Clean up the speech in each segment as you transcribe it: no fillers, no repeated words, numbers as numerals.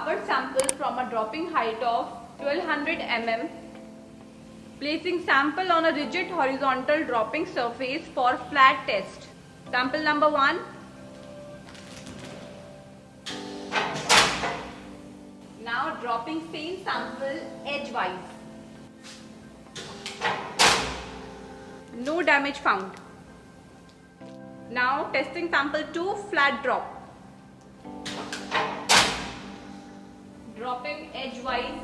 covered sample from a dropping height of 1200 mm. Placing sample on a rigid horizontal dropping surface for flat test. Sample number 1. Now dropping same sample edgewise. No damage found. Now testing sample 2, flat drop. Dropping edgewise.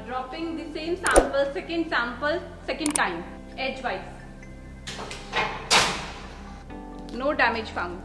Dropping the same sample, second time, edgewise. No damage found.